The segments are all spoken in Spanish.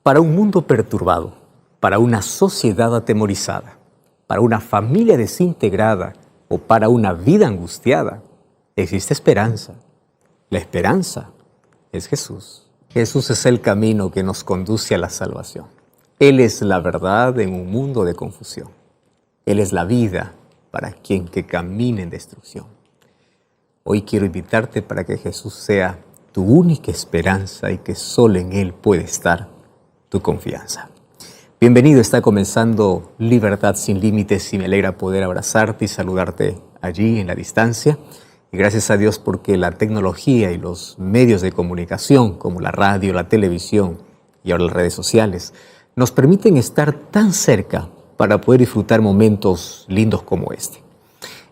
Para un mundo perturbado, para una sociedad atemorizada, para una familia desintegrada o para una vida angustiada, existe esperanza. La esperanza es Jesús. Jesús es el camino que nos conduce a la salvación. Él es la verdad en un mundo de confusión. Él es la vida para quien que camina en destrucción. Hoy quiero invitarte para que Jesús sea tu única esperanza y que solo en Él puede estar tu confianza. Bienvenido, está comenzando Libertad sin Límites y me alegra poder abrazarte y saludarte allí en la distancia. Y gracias a Dios porque la tecnología y los medios de comunicación como la radio, la televisión y ahora las redes sociales nos permiten estar tan cerca para poder disfrutar momentos lindos como este.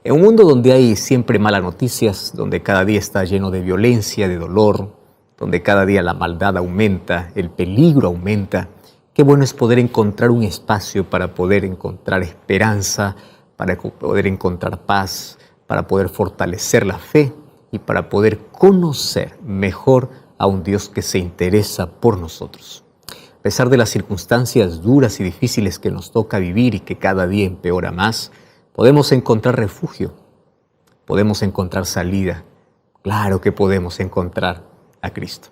En un mundo donde hay siempre malas noticias, donde cada día está lleno de violencia, de dolor, donde cada día la maldad aumenta, el peligro aumenta, qué bueno es poder encontrar un espacio para poder encontrar esperanza, para poder encontrar paz, para poder fortalecer la fe y para poder conocer mejor a un Dios que se interesa por nosotros. A pesar de las circunstancias duras y difíciles que nos toca vivir y que cada día empeora más, podemos encontrar refugio, podemos encontrar salida. Claro que podemos encontrar a Cristo.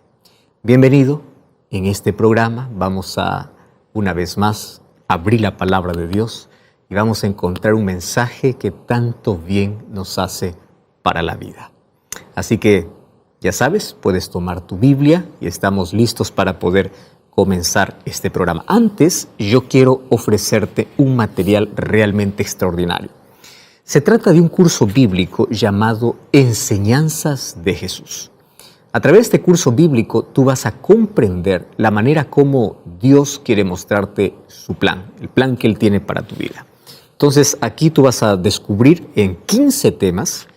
Bienvenido. En este programa vamos a, una vez más, abrir la palabra de Dios y vamos a encontrar un mensaje que tanto bien nos hace para la vida. Así que, ya sabes, puedes tomar tu Biblia y estamos listos para poder comenzar este programa. Antes, yo quiero ofrecerte un material realmente extraordinario. Se trata de un curso bíblico llamado Enseñanzas de Jesús. A través de este curso bíblico tú vas a comprender la manera como Dios quiere mostrarte su plan, el plan que Él tiene para tu vida. Entonces aquí tú vas a descubrir en 15 temas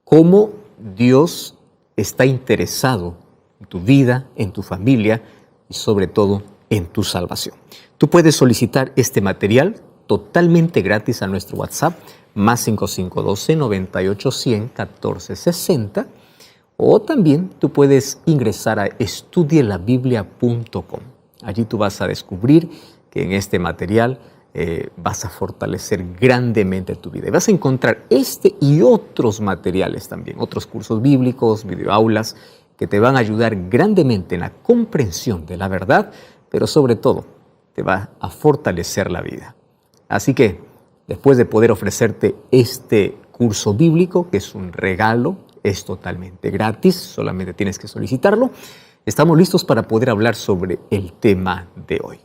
cómo Dios está interesado en tu vida, en tu familia y sobre todo en tu salvación. Tú puedes solicitar este material totalmente gratis a nuestro WhatsApp, más 5512-98-100-1460. O también tú puedes ingresar a estudielabiblia.com. Allí tú vas a descubrir que en este material vas a fortalecer grandemente tu vida. Y vas a encontrar este y otros materiales también, otros cursos bíblicos, videoaulas, que te van a ayudar grandemente en la comprensión de la verdad, pero sobre todo te va a fortalecer la vida. Así que, después de poder ofrecerte este curso bíblico, que es un regalo, es totalmente gratis, solamente tienes que solicitarlo. Estamos listos para poder hablar sobre el tema de hoy.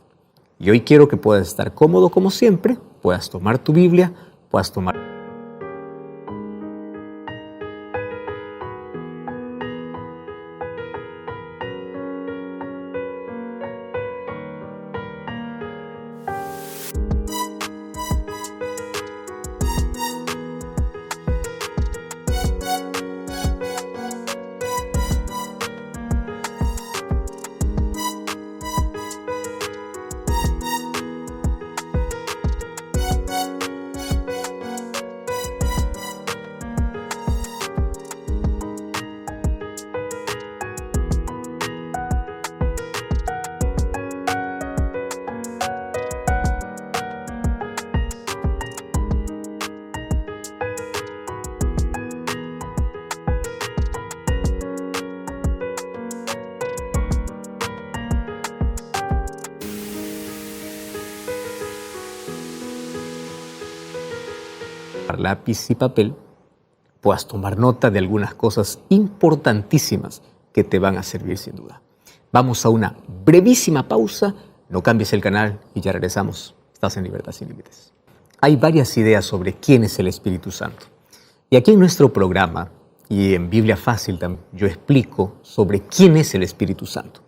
Y hoy quiero que puedas estar cómodo como siempre, puedas tomar tu Biblia, puedas tomar... lápiz y papel, puedas tomar nota de algunas cosas importantísimas que te van a servir sin duda. Vamos a una brevísima pausa, no cambies el canal y ya regresamos. Estás en Libertad sin Límites. Hay varias ideas sobre quién es el Espíritu Santo. Y aquí en nuestro programa y en Biblia Fácil también yo explico sobre quién es el Espíritu Santo.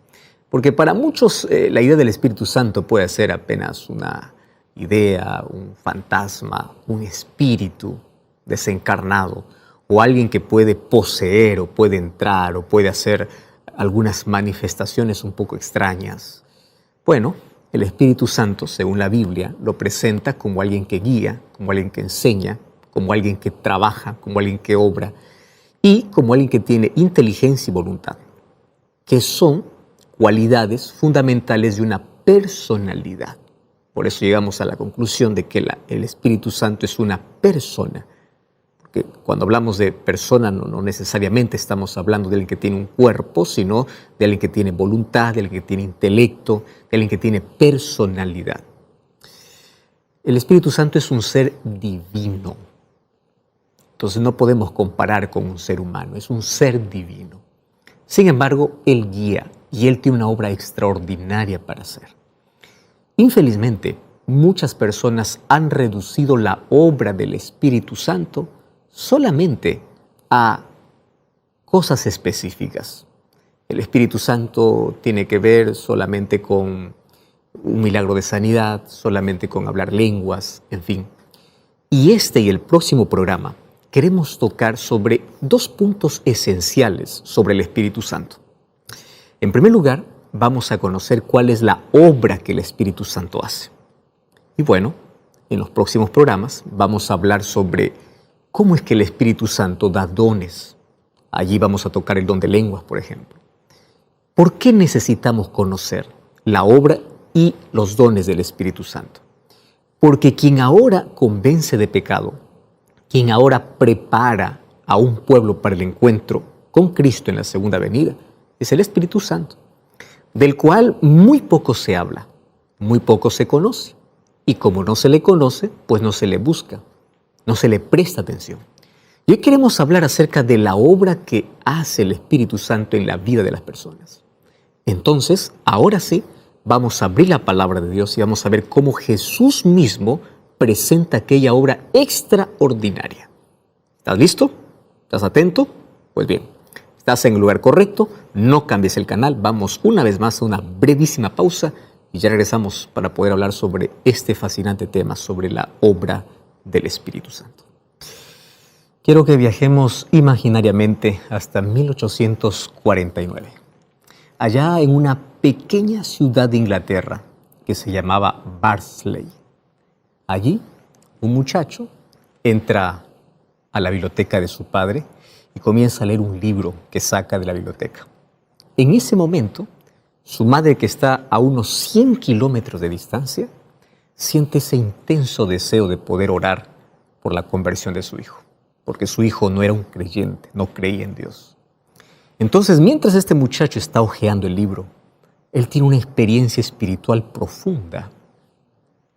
Porque para muchos la idea del Espíritu Santo puede ser apenas una idea, un fantasma, un espíritu desencarnado o alguien que puede poseer o puede entrar o puede hacer algunas manifestaciones un poco extrañas. Bueno, el Espíritu Santo, según la Biblia, lo presenta como alguien que guía, como alguien que enseña, como alguien que trabaja, como alguien que obra y como alguien que tiene inteligencia y voluntad, que son cualidades fundamentales de una personalidad. Por eso llegamos a la conclusión de que el Espíritu Santo es una persona. Porque cuando hablamos de persona no necesariamente estamos hablando de alguien que tiene un cuerpo, sino de alguien que tiene voluntad, de alguien que tiene intelecto, de alguien que tiene personalidad. El Espíritu Santo es un ser divino. Entonces no podemos comparar con un ser humano, es un ser divino. Sin embargo, Él guía y Él tiene una obra extraordinaria para hacer. Infelizmente, muchas personas han reducido la obra del Espíritu Santo solamente a cosas específicas. El Espíritu Santo tiene que ver solamente con un milagro de sanidad, solamente con hablar lenguas, en fin. Y este y el próximo programa queremos tocar sobre dos puntos esenciales sobre el Espíritu Santo. En primer lugar, vamos a conocer cuál es la obra que el Espíritu Santo hace. Y bueno, en los próximos programas vamos a hablar sobre cómo es que el Espíritu Santo da dones. Allí vamos a tocar el don de lenguas, por ejemplo. ¿Por qué necesitamos conocer la obra y los dones del Espíritu Santo? Porque quien ahora convence de pecado, quien ahora prepara a un pueblo para el encuentro con Cristo en la segunda venida, es el Espíritu Santo, del cual muy poco se habla, muy poco se conoce. Y como no se le conoce, pues no se le busca, no se le presta atención. Y hoy queremos hablar acerca de la obra que hace el Espíritu Santo en la vida de las personas. Entonces, ahora sí, vamos a abrir la palabra de Dios y vamos a ver cómo Jesús mismo presenta aquella obra extraordinaria. ¿Estás listo? ¿Estás atento? Pues bien, estás en el lugar correcto, no cambies el canal, vamos una vez más a una brevísima pausa y ya regresamos para poder hablar sobre este fascinante tema, sobre la obra del Espíritu Santo. Quiero que viajemos imaginariamente hasta 1849. Allá en una pequeña ciudad de Inglaterra que se llamaba Barnsley. Allí, un muchacho entra a la biblioteca de su padre y comienza a leer un libro que saca de la biblioteca. En ese momento, su madre, que está a unos 100 kilómetros de distancia, siente ese intenso deseo de poder orar por la conversión de su hijo, porque su hijo no era un creyente, no creía en Dios. Entonces, mientras este muchacho está hojeando el libro, él tiene una experiencia espiritual profunda,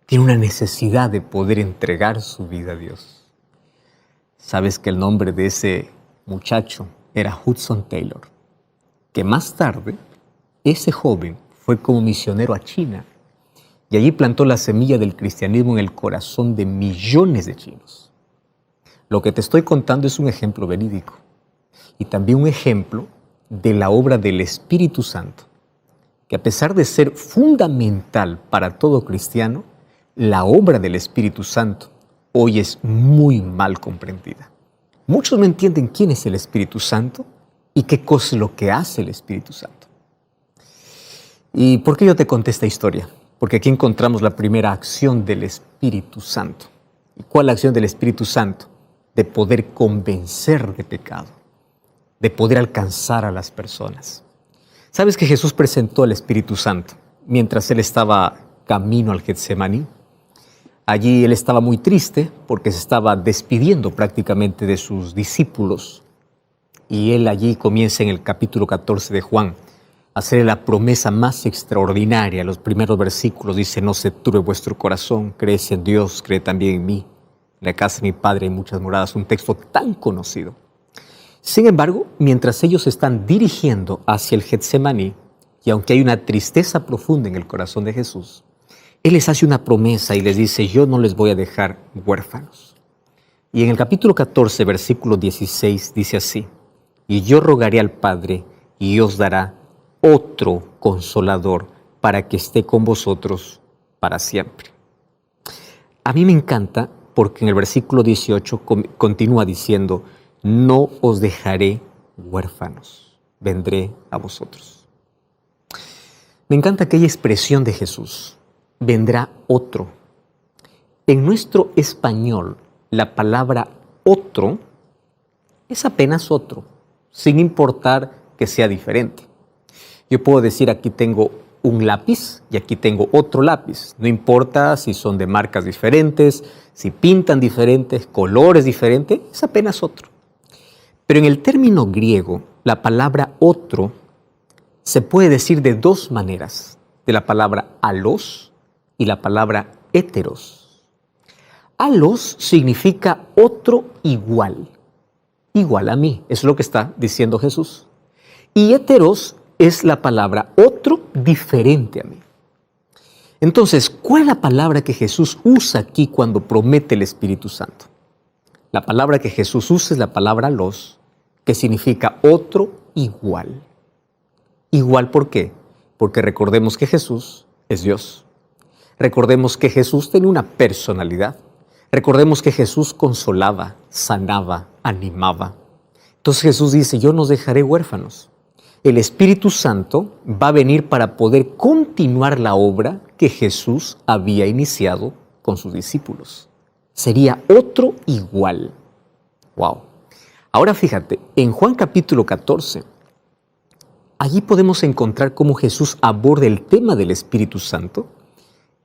tiene una necesidad de poder entregar su vida a Dios. ¿Sabes que el nombre de ese muchacho era Hudson Taylor? Que más tarde, ese joven fue como misionero a China y allí plantó la semilla del cristianismo en el corazón de millones de chinos. Lo que te estoy contando es un ejemplo verídico y también un ejemplo de la obra del Espíritu Santo, que a pesar de ser fundamental para todo cristiano, la obra del Espíritu Santo hoy es muy mal comprendida. Muchos no entienden quién es el Espíritu Santo y qué cosa es lo que hace el Espíritu Santo. ¿Y por qué yo te conté esta historia? Porque aquí encontramos la primera acción del Espíritu Santo. ¿Y cuál es la acción del Espíritu Santo? De poder convencer de pecado, de poder alcanzar a las personas. ¿Sabes que Jesús presentó al Espíritu Santo mientras Él estaba camino al Getsemaní? Allí Él estaba muy triste porque se estaba despidiendo prácticamente de sus discípulos. Y Él allí comienza en el capítulo 14 de Juan a hacer la promesa más extraordinaria. Los primeros versículos dice: no se turbe vuestro corazón, creed en Dios, creed también en mí. En la casa de mi Padre hay muchas moradas, un texto tan conocido. Sin embargo, mientras ellos están dirigiendo hacia el Getsemaní, y aunque hay una tristeza profunda en el corazón de Jesús, Él les hace una promesa y les dice: yo no les voy a dejar huérfanos. Y en el capítulo 14, versículo 16, dice así: y yo rogaré al Padre y os dará otro consolador para que esté con vosotros para siempre. A mí me encanta porque en el versículo 18 continúa diciendo: no os dejaré huérfanos, vendré a vosotros. Me encanta aquella expresión de Jesús: vendrá otro. En nuestro español, la palabra otro es apenas otro, sin importar que sea diferente. Yo puedo decir: aquí tengo un lápiz y aquí tengo otro lápiz. No importa si son de marcas diferentes, si pintan diferentes, colores diferentes, es apenas otro. Pero en el término griego, la palabra otro se puede decir de dos maneras, de la palabra alos y la palabra heteros. Alos significa otro igual, igual a mí, es lo que está diciendo Jesús. Y heteros es la palabra otro diferente a mí. Entonces, ¿cuál es la palabra que Jesús usa aquí cuando promete el Espíritu Santo? La palabra que Jesús usa es la palabra los, que significa otro igual. ¿Igual por qué? Porque recordemos que Jesús es Dios. Recordemos que Jesús tenía una personalidad. Recordemos que Jesús consolaba, sanaba, animaba. Entonces Jesús dice, yo no os dejaré huérfanos. El Espíritu Santo va a venir para poder continuar la obra que Jesús había iniciado con sus discípulos. Sería otro igual. ¡Wow! Ahora fíjate, en Juan capítulo 14, allí podemos encontrar cómo Jesús aborda el tema del Espíritu Santo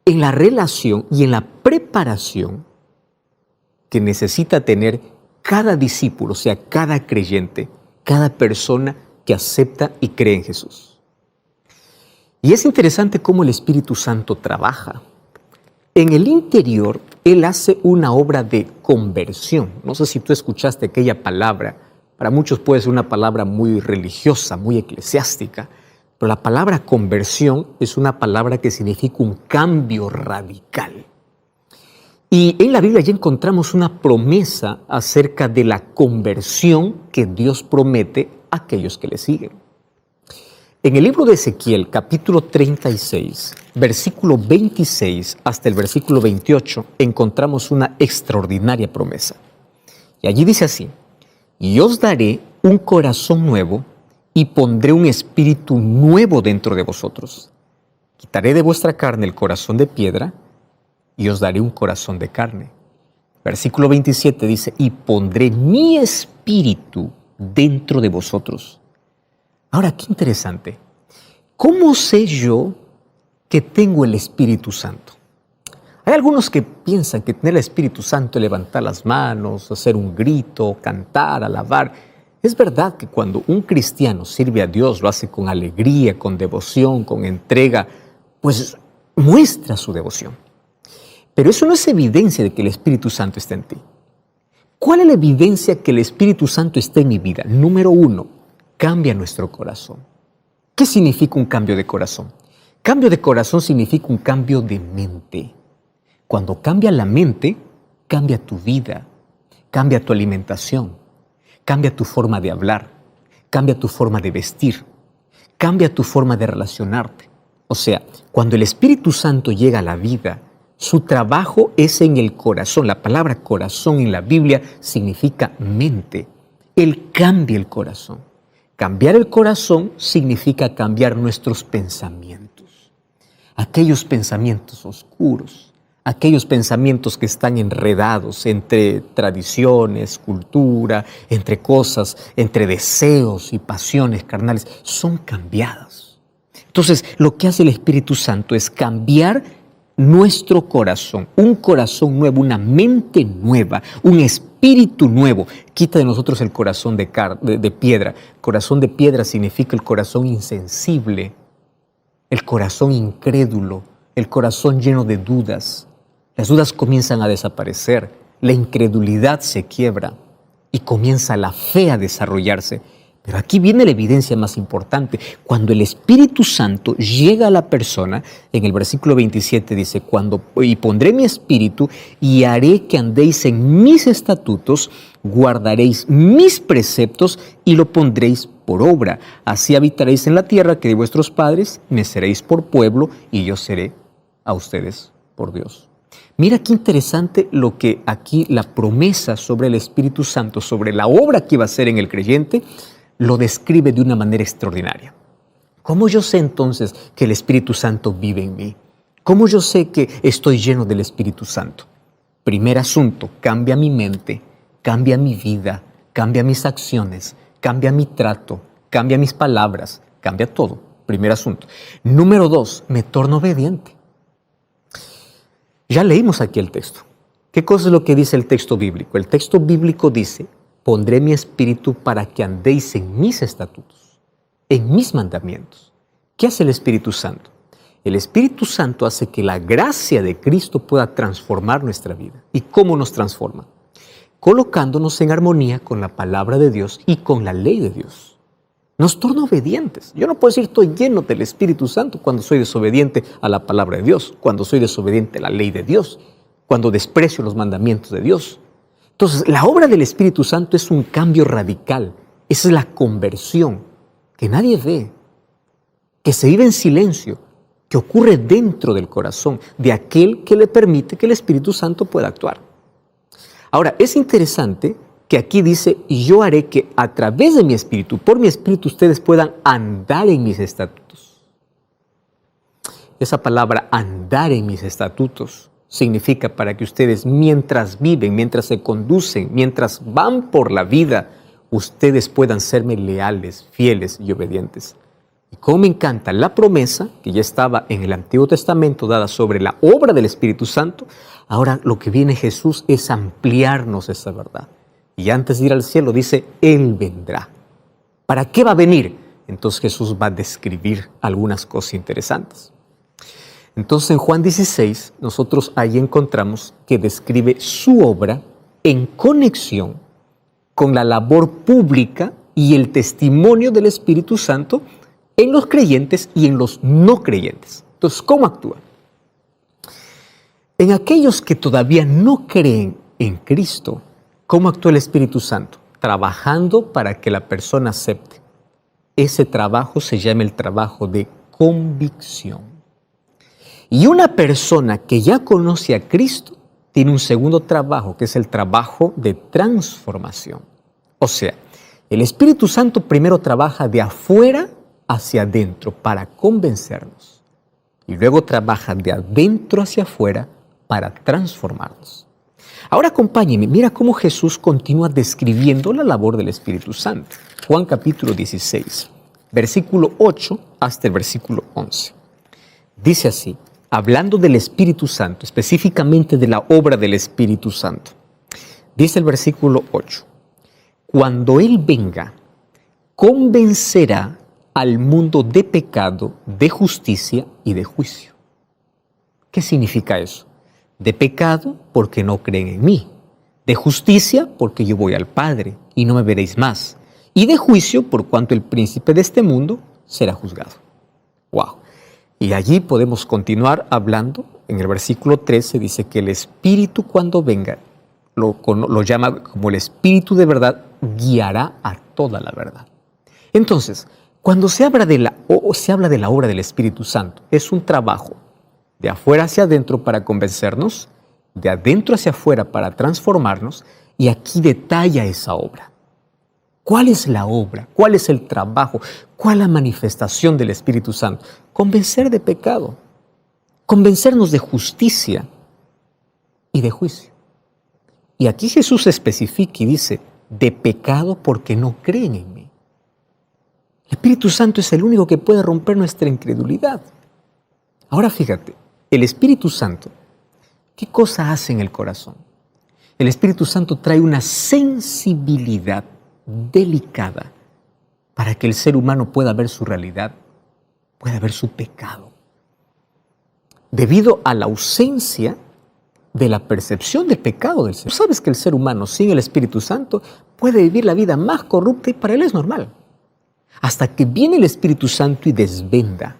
en la relación y en la preparación que necesita tener cada discípulo, o sea, cada creyente, cada persona que acepta y cree en Jesús. Y es interesante cómo el Espíritu Santo trabaja. En el interior, Él hace una obra de conversión. No sé si tú escuchaste aquella palabra. Para muchos puede ser una palabra muy religiosa, muy eclesiástica, pero la palabra conversión es una palabra que significa un cambio radical. Y en la Biblia ya encontramos una promesa acerca de la conversión que Dios promete a aquellos que le siguen. En el libro de Ezequiel, capítulo 36, versículo 26 hasta el versículo 28, encontramos una extraordinaria promesa. Y allí dice así, y os daré un corazón nuevo y pondré un espíritu nuevo dentro de vosotros. Quitaré de vuestra carne el corazón de piedra y os daré un corazón de carne. Versículo 27 dice, y pondré mi espíritu dentro de vosotros. Ahora, qué interesante. ¿Cómo sé yo que tengo el Espíritu Santo? Hay algunos que piensan que tener el Espíritu Santo es levantar las manos, hacer un grito, cantar, alabar. Es verdad que cuando un cristiano sirve a Dios, lo hace con alegría, con devoción, con entrega, pues muestra su devoción. Pero eso no es evidencia de que el Espíritu Santo está en ti. ¿Cuál es la evidencia que el Espíritu Santo está en mi vida? Número 1, cambia nuestro corazón. ¿Qué significa un cambio de corazón? Cambio de corazón significa un cambio de mente. Cuando cambia la mente, cambia tu vida, cambia tu alimentación, cambia tu forma de hablar, cambia tu forma de vestir, cambia tu forma de relacionarte. O sea, cuando el Espíritu Santo llega a la vida, su trabajo es en el corazón. La palabra corazón en la Biblia significa mente. Él cambia el corazón. Cambiar el corazón significa cambiar nuestros pensamientos. Aquellos pensamientos oscuros, aquellos pensamientos que están enredados entre tradiciones, cultura, entre cosas, entre deseos y pasiones carnales, son cambiados. Entonces, lo que hace el Espíritu Santo es cambiar nuestro corazón, un corazón nuevo, una mente nueva, un espíritu nuevo. Quita de nosotros el corazón de piedra. Corazón de piedra significa el corazón insensible, el corazón incrédulo, el corazón lleno de dudas. Las dudas comienzan a desaparecer, la incredulidad se quiebra y comienza la fe a desarrollarse. Pero aquí viene la evidencia más importante. Cuando el Espíritu Santo llega a la persona, en el versículo 27 dice, y pondré mi espíritu y haré que andéis en mis estatutos, guardaréis mis preceptos y lo pondréis por obra. Así habitaréis en la tierra que de vuestros padres, me seréis por pueblo y yo seré a ustedes por Dios. Mira qué interesante lo que aquí la promesa sobre el Espíritu Santo, sobre la obra que va a hacer en el creyente, lo describe de una manera extraordinaria. ¿Cómo yo sé entonces que el Espíritu Santo vive en mí? ¿Cómo yo sé que estoy lleno del Espíritu Santo? Primer asunto, cambia mi mente, cambia mi vida, cambia mis acciones, cambia mi trato, cambia mis palabras, cambia todo. Primer asunto. Número 2, me torno obediente. Ya leímos aquí el texto. ¿Qué cosa es lo que dice el texto bíblico? El texto bíblico dice, pondré mi espíritu para que andéis en mis estatutos, en mis mandamientos. ¿Qué hace el Espíritu Santo? El Espíritu Santo hace que la gracia de Cristo pueda transformar nuestra vida. ¿Y cómo nos transforma? Colocándonos en armonía con la palabra de Dios y con la ley de Dios. Nos torna obedientes. Yo no puedo decir estoy lleno del Espíritu Santo cuando soy desobediente a la palabra de Dios, cuando soy desobediente a la ley de Dios, cuando desprecio los mandamientos de Dios. Entonces, la obra del Espíritu Santo es un cambio radical. Esa es la conversión que nadie ve, que se vive en silencio, que ocurre dentro del corazón de aquel que le permite que el Espíritu Santo pueda actuar. Ahora, es interesante que aquí dice, y yo haré que a través de mi espíritu, por mi espíritu, ustedes puedan andar en mis estatutos. Esa palabra andar en mis estatutos significa para que ustedes mientras viven, mientras se conducen, mientras van por la vida, ustedes puedan serme leales, fieles y obedientes. Y como me encanta la promesa que ya estaba en el Antiguo Testamento dada sobre la obra del Espíritu Santo, ahora lo que viene Jesús es ampliarnos esa verdad. Y antes de ir al cielo dice, Él vendrá. ¿Para qué va a venir? Entonces Jesús va a describir algunas cosas interesantes. Entonces en Juan 16, nosotros ahí encontramos que describe su obra en conexión con la labor pública y el testimonio del Espíritu Santo en los creyentes y en los no creyentes. Entonces, ¿cómo actúa? En aquellos que todavía no creen en Cristo, ¿cómo actúa el Espíritu Santo? Trabajando para que la persona acepte. Ese trabajo se llama el trabajo de convicción. Y una persona que ya conoce a Cristo tiene un segundo trabajo, que es el trabajo de transformación. O sea, el Espíritu Santo primero trabaja de afuera hacia adentro para convencernos. Y luego trabaja de adentro hacia afuera para transformarnos. Ahora acompáñenme, mira cómo Jesús continúa describiendo la labor del Espíritu Santo. Juan capítulo 16, versículo 8 hasta el versículo 11. Dice así, hablando del Espíritu Santo, específicamente de la obra del Espíritu Santo. Dice el versículo 8, cuando Él venga, convencerá al mundo de pecado, de justicia y de juicio. ¿Qué significa eso? De pecado, porque no creen en mí. De justicia, porque yo voy al Padre y no me veréis más. Y de juicio, por cuanto el príncipe de este mundo será juzgado. ¡Wow! Y allí podemos continuar hablando. En el versículo 13 dice que el Espíritu cuando venga, lo llama como el Espíritu de verdad, guiará a toda la verdad. Entonces, cuando se habla de la obra del Espíritu Santo, es un trabajo de afuera hacia adentro para convencernos, de adentro hacia afuera para transformarnos, y aquí detalla esa obra. ¿Cuál es la obra? ¿Cuál es el trabajo? ¿Cuál es la manifestación del Espíritu Santo? Convencer de pecado, convencernos de justicia y de juicio. Y aquí Jesús especifica y dice, de pecado porque no creen en mí. El Espíritu Santo es el único que puede romper nuestra incredulidad. Ahora fíjate, el Espíritu Santo, ¿qué cosa hace en el corazón? El Espíritu Santo trae una sensibilidad delicada para que el ser humano pueda ver su realidad, pueda ver su pecado. Debido a la ausencia de la percepción del pecado del ser. Tú sabes que el ser humano sin el Espíritu Santo puede vivir la vida más corrupta y para él es normal. Hasta que viene el Espíritu Santo y desvenda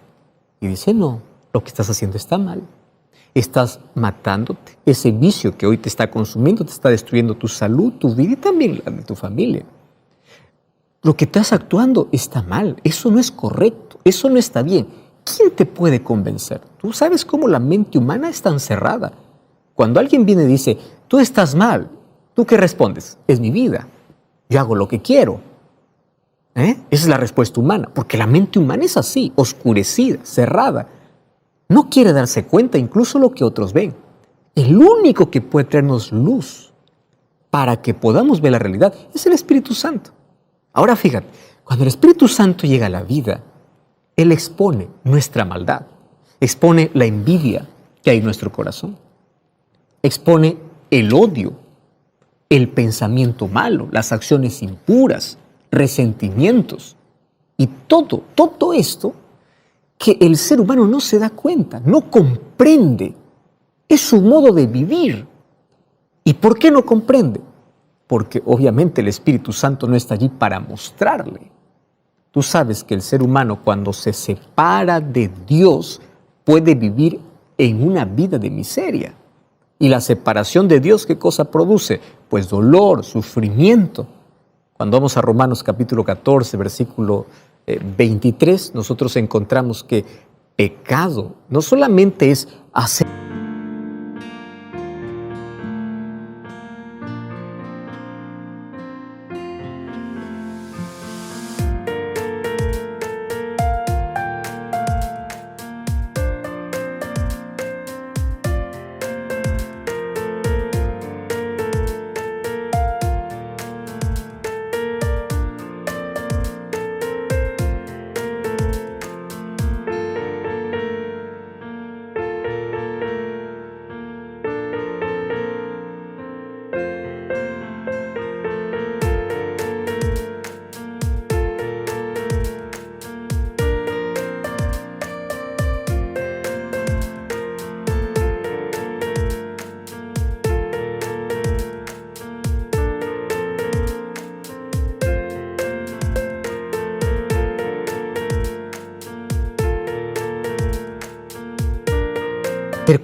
y dice, no, lo que estás haciendo está mal. Estás matándote. Ese vicio que hoy te está consumiendo te está destruyendo tu salud, tu vida y también la de tu familia. Lo que estás actuando está mal. Eso no es correcto. Eso no está bien. ¿Quién te puede convencer? Tú sabes cómo la mente humana es tan cerrada. Cuando alguien viene y dice, tú estás mal, ¿tú qué respondes? Es mi vida. Yo hago lo que quiero. Esa es la respuesta humana, porque la mente humana es así, oscurecida, cerrada. No quiere darse cuenta incluso lo que otros ven. El único que puede traernos luz para que podamos ver la realidad es el Espíritu Santo. Ahora fíjate, cuando el Espíritu Santo llega a la vida, Él expone nuestra maldad, expone la envidia que hay en nuestro corazón, expone el odio, el pensamiento malo, las acciones impuras, resentimientos y todo esto que el ser humano no se da cuenta, no comprende. Es su modo de vivir. ¿Y por qué no comprende? Porque obviamente el Espíritu Santo no está allí para mostrarle. Tú sabes que el ser humano, cuando se separa de Dios, puede vivir en una vida de miseria. Y la separación de Dios, ¿qué cosa produce? Pues dolor, sufrimiento. Cuando vamos a Romanos capítulo 14, versículo 23, nosotros encontramos que pecado no solamente es hacer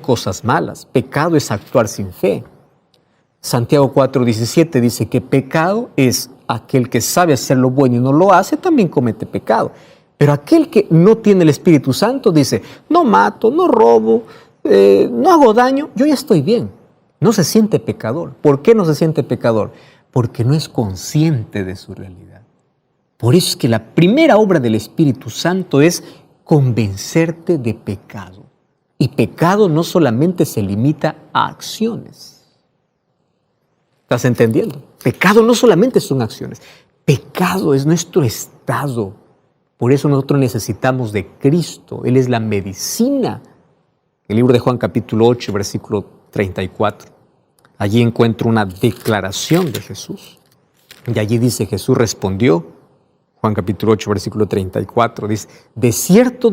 cosas malas. Pecado es actuar sin fe. Santiago 4:17 dice que pecado es aquel que sabe hacer lo bueno y no lo hace, también comete pecado. Pero aquel que no tiene el Espíritu Santo dice, no mato, no robo, no hago daño, yo ya estoy bien. No se siente pecador. ¿Por qué no se siente pecador? Porque no es consciente de su realidad. Por eso es que la primera obra del Espíritu Santo es convencerte de pecado. Y pecado no solamente se limita a acciones. ¿Estás entendiendo? Pecado no solamente son acciones. Pecado es nuestro estado. Por eso nosotros necesitamos de Cristo. Él es la medicina. El libro de Juan capítulo 8, versículo 34. Allí encuentro una declaración de Jesús. Y allí dice, Jesús respondió, Juan capítulo 8, versículo 34, dice, de cierto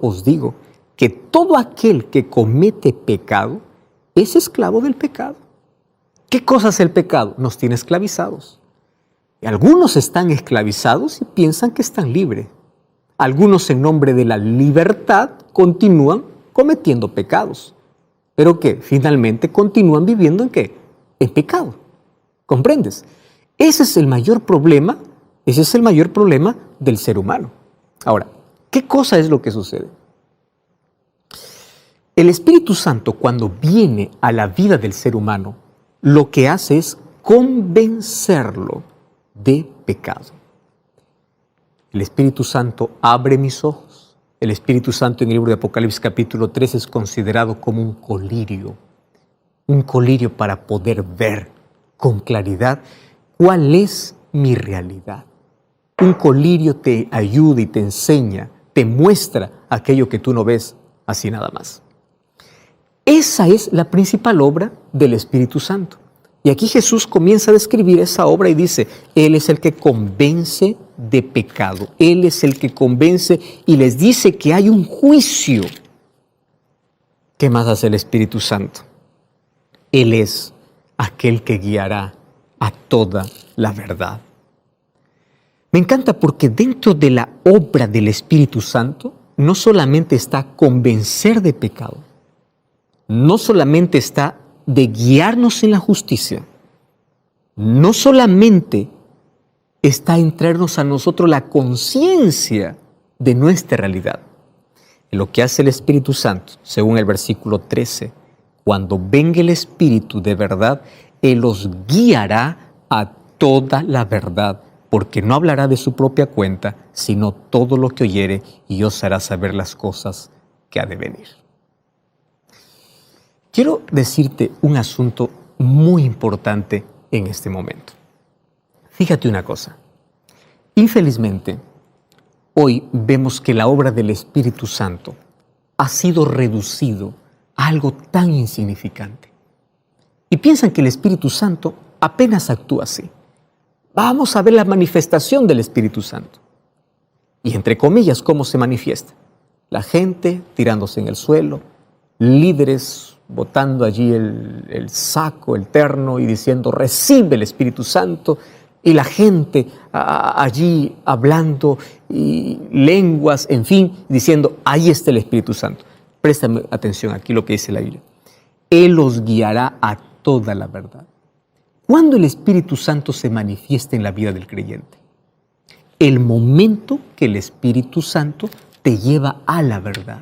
os digo, que todo aquel que comete pecado es esclavo del pecado. ¿Qué cosa es el pecado? Nos tiene esclavizados. Y algunos están esclavizados y piensan que están libres. Algunos en nombre de la libertad continúan cometiendo pecados. ¿Pero qué? Finalmente continúan viviendo ¿en qué? En pecado. ¿Comprendes? Ese es el mayor problema del ser humano. Ahora, ¿qué cosa es lo que sucede? El Espíritu Santo, cuando viene a la vida del ser humano, lo que hace es convencerlo de pecado. El Espíritu Santo abre mis ojos. El Espíritu Santo en el libro de Apocalipsis capítulo 3 es considerado como un colirio para poder ver con claridad cuál es mi realidad. Un colirio te ayuda y te enseña, te muestra aquello que tú no ves así nada más. Esa es la principal obra del Espíritu Santo. Y aquí Jesús comienza a describir esa obra y dice, Él es el que convence de pecado. Él es el que convence y les dice que hay un juicio. ¿Qué más hace el Espíritu Santo? Él es aquel que guiará a toda la verdad. Me encanta porque dentro de la obra del Espíritu Santo no solamente está convencer de pecado, no solamente está de guiarnos en la justicia, no solamente está en traernos a nosotros la conciencia de nuestra realidad. Lo que hace el Espíritu Santo, según el versículo 13, cuando venga el Espíritu de verdad, Él los guiará a toda la verdad, porque no hablará de su propia cuenta, sino todo lo que oyere, y os hará saber las cosas que ha de venir. Quiero decirte un asunto muy importante en este momento. Fíjate una cosa. Infelizmente, Hoy vemos que la obra del Espíritu Santo ha sido reducido a algo tan insignificante. Y piensan que el Espíritu Santo apenas actúa así. Vamos a ver la manifestación del Espíritu Santo. Y entre comillas, ¿cómo se manifiesta? La gente tirándose en el suelo, líderes botando allí el saco, el terno y diciendo, recibe el Espíritu Santo. Y la gente allí hablando y lenguas, en fin, diciendo, ahí está el Espíritu Santo. Préstame atención aquí lo que dice la Biblia. Él los guiará a toda la verdad. ¿Cuándo el Espíritu Santo se manifiesta en la vida del creyente? El momento que el Espíritu Santo te lleva a la verdad,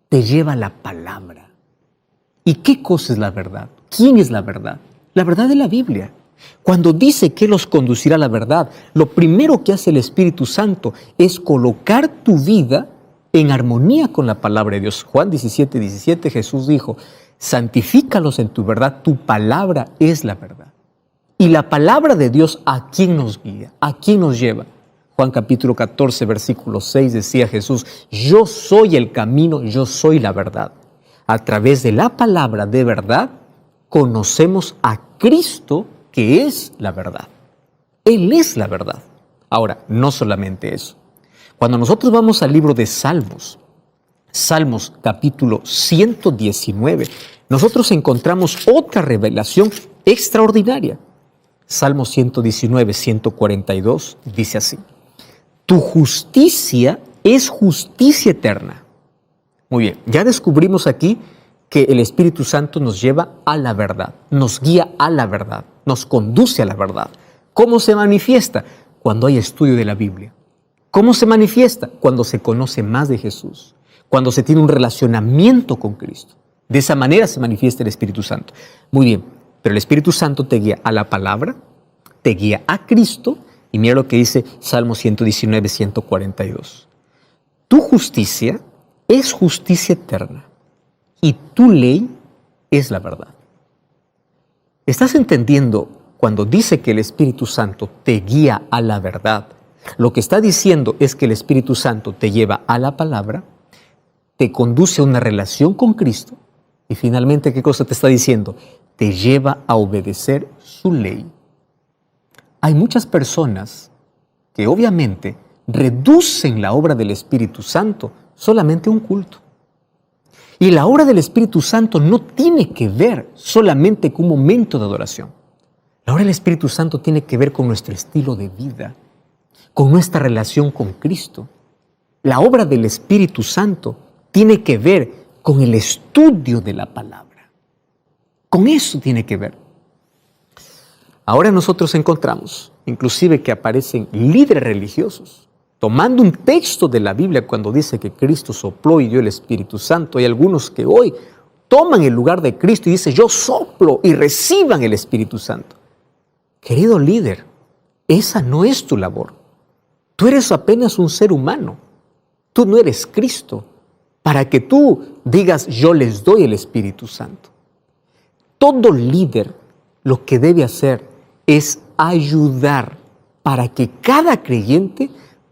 te lleva a la palabra. ¿Y qué cosa es la verdad? ¿Quién es la verdad? La verdad de la Biblia. Cuando dice que los conducirá a la verdad, lo primero que hace el Espíritu Santo es colocar tu vida en armonía con la palabra de Dios. Juan 17:17, Jesús dijo, santifícalos en tu verdad, tu palabra es la verdad. Y la palabra de Dios, ¿a quién nos guía? ¿A quién nos lleva? Juan capítulo 14, versículo 6 decía Jesús, yo soy el camino, yo soy la verdad. A través de la palabra de verdad, conocemos a Cristo, que es la verdad. Él es la verdad. Ahora, no solamente eso. Cuando nosotros vamos al libro de Salmos, Salmos capítulo 119, nosotros encontramos otra revelación extraordinaria. Salmos 119, 142 dice así, tu justicia es justicia eterna. Muy bien, ya descubrimos aquí que el Espíritu Santo nos lleva a la verdad, nos guía a la verdad, nos conduce a la verdad. ¿Cómo se manifiesta? Cuando hay estudio de la Biblia. ¿Cómo se manifiesta? Cuando se conoce más de Jesús, cuando se tiene un relacionamiento con Cristo. De esa manera se manifiesta el Espíritu Santo. Muy bien, pero el Espíritu Santo te guía a la palabra, te guía a Cristo, y mira lo que dice Salmo 119, 142. Tu justicia es justicia eterna, y tu ley es la verdad. ¿Estás entendiendo cuando dice que el Espíritu Santo te guía a la verdad? Lo que está diciendo es que el Espíritu Santo te lleva a la palabra, te conduce a una relación con Cristo, y finalmente, ¿qué cosa te está diciendo? Te lleva a obedecer su ley. Hay muchas personas que obviamente reducen la obra del Espíritu Santo solamente a un culto. Y la obra del Espíritu Santo no tiene que ver solamente con un momento de adoración. La obra del Espíritu Santo tiene que ver con nuestro estilo de vida, con nuestra relación con Cristo. La obra del Espíritu Santo tiene que ver con el estudio de la palabra. Con eso tiene que ver. Ahora nosotros encontramos, inclusive que aparecen líderes religiosos, tomando un texto de la Biblia cuando dice que Cristo sopló y dio el Espíritu Santo. Hay algunos que hoy toman el lugar de Cristo y dicen, yo soplo y reciban el Espíritu Santo. Querido líder, esa no es tu labor. Tú eres apenas un ser humano. Tú no eres Cristo para que tú digas, yo les doy el Espíritu Santo. Todo líder lo que debe hacer es ayudar para que cada creyente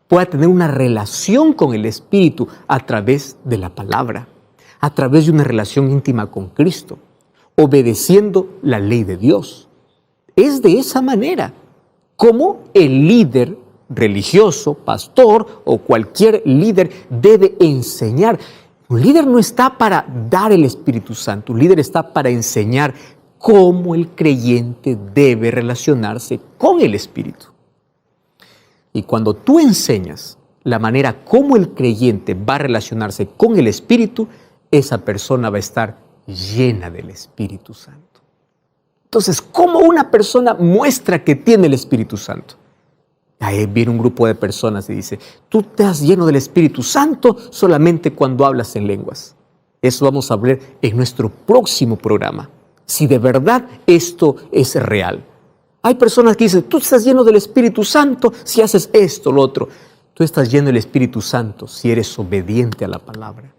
pueda tener una relación con el Espíritu a través de la palabra, a través de una relación íntima con Cristo, obedeciendo la ley de Dios. Es de esa manera como el líder religioso, pastor o cualquier líder debe enseñar. Un líder no está para dar el Espíritu Santo, un líder está para enseñar cómo el creyente debe relacionarse con el Espíritu. Y cuando tú enseñas la manera como el creyente va a relacionarse con el Espíritu, esa persona va a estar llena del Espíritu Santo. Entonces, ¿cómo una persona muestra que tiene el Espíritu Santo? Ahí viene un grupo de personas y dice, tú te has lleno del Espíritu Santo solamente cuando hablas en lenguas. Eso vamos a hablar en nuestro próximo programa. Si de verdad esto es real. Hay personas que dicen, tú estás lleno del Espíritu Santo si haces esto, lo otro. Tú estás lleno del Espíritu Santo si eres obediente a la palabra.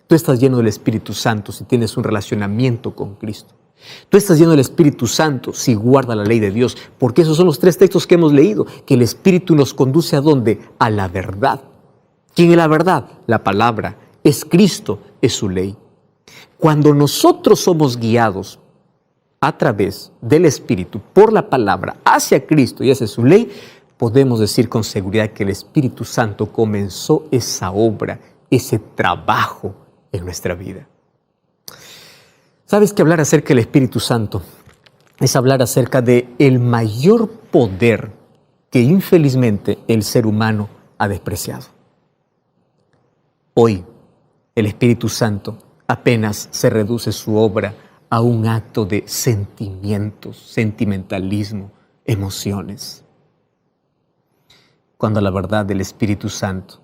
Tú estás lleno del Espíritu Santo si tienes un relacionamiento con Cristo. Tú estás lleno del Espíritu Santo si guardas la ley de Dios. Porque esos son los tres textos que hemos leído. Que el Espíritu nos conduce ¿a dónde? A la verdad. ¿Quién es la verdad? La palabra. Es Cristo, es su ley. Cuando nosotros somos guiados a través del Espíritu, por la palabra, hacia Cristo y hacia su ley, podemos decir con seguridad que el Espíritu Santo comenzó esa obra, ese trabajo en nuestra vida. ¿Sabes que hablar acerca del Espíritu Santo es hablar acerca del mayor poder que infelizmente el ser humano ha despreciado? Hoy, el Espíritu Santo apenas se reduce su obra a un acto de sentimientos, sentimentalismo, emociones. Cuando la verdad del Espíritu Santo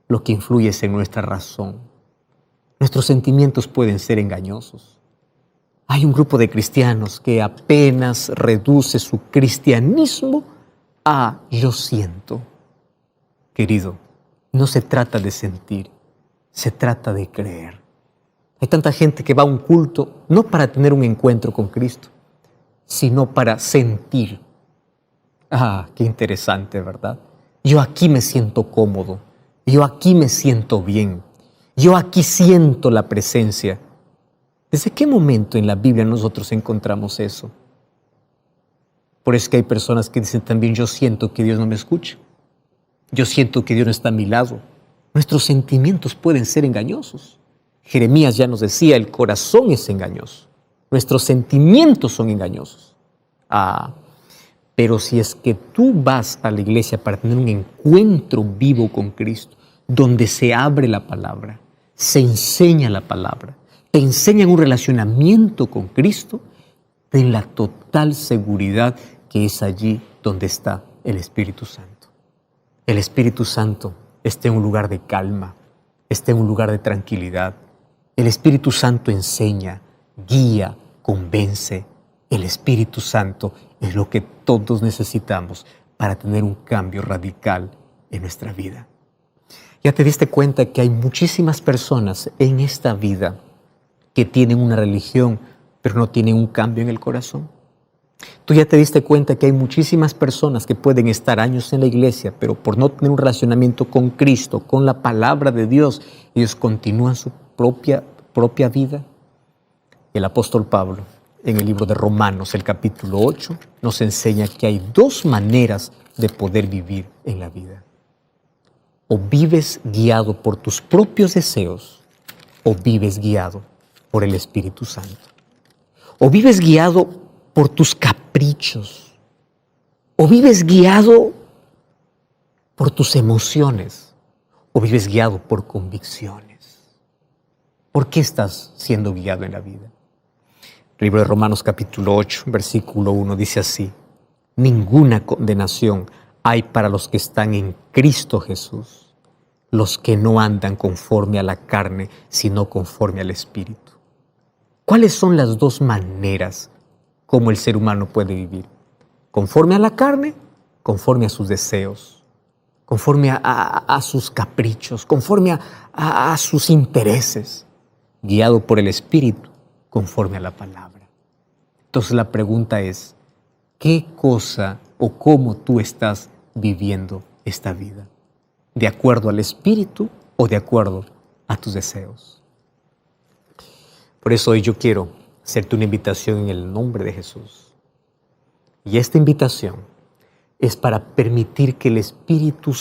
lo que influye es en nuestra razón. Nuestros sentimientos pueden ser engañosos. Hay un grupo de cristianos que apenas reduce su cristianismo a yo siento. Querido, no se trata de sentir, se trata de creer. Hay tanta gente que va a un culto no para tener un encuentro con Cristo, sino para sentir. Ah, qué interesante, ¿verdad? Yo aquí me siento cómodo, yo aquí me siento bien, yo aquí siento la presencia. ¿Desde qué momento en la Biblia nosotros encontramos eso? Por eso es que hay personas que dicen también, yo siento que Dios no me escucha, yo siento que Dios no está a mi lado. Nuestros sentimientos pueden ser engañosos. Jeremías ya nos decía, el corazón es engañoso, nuestros sentimientos son engañosos. Pero si es que tú vas a la iglesia para tener un encuentro vivo con Cristo, donde se abre la palabra, se enseña la palabra, te enseñan un relacionamiento con Cristo, ten la total seguridad que es allí donde está el Espíritu Santo. El Espíritu Santo está en un lugar de calma, está en un lugar de tranquilidad. El Espíritu Santo enseña, guía, convence. El Espíritu Santo es lo que todos necesitamos para tener un cambio radical en nuestra vida. ¿Ya te diste cuenta que hay muchísimas personas en esta vida que tienen una religión, pero no tienen un cambio en el corazón? ¿Tú ya te diste cuenta que hay muchísimas personas que pueden estar años en la iglesia, pero por no tener un relacionamiento con Cristo, con la palabra de Dios, ellos continúan su propia vida? El apóstol Pablo, en el libro de Romanos, el capítulo 8, nos enseña que hay dos maneras de poder vivir en la vida. O vives guiado por tus propios deseos, o vives guiado por el Espíritu Santo. O vives guiado por tus caprichos, o vives guiado por tus emociones, o vives guiado por convicciones. ¿Por qué estás siendo guiado en la vida? El libro de Romanos capítulo 8, versículo 1 dice así: ninguna condenación hay para los que están en Cristo Jesús, los que no andan conforme a la carne, sino conforme al Espíritu. ¿Cuáles son las dos maneras como el ser humano puede vivir? Conforme a la carne, conforme a sus deseos, conforme a sus caprichos, conforme a sus intereses, guiado por el Espíritu, conforme a la palabra. Entonces la pregunta es, ¿qué cosa o cómo tú estás viviendo esta vida? ¿De acuerdo al Espíritu o de acuerdo a tus deseos? Por eso hoy yo quiero hacerte una invitación en el nombre de Jesús. Y esta invitación es para permitir que el Espíritu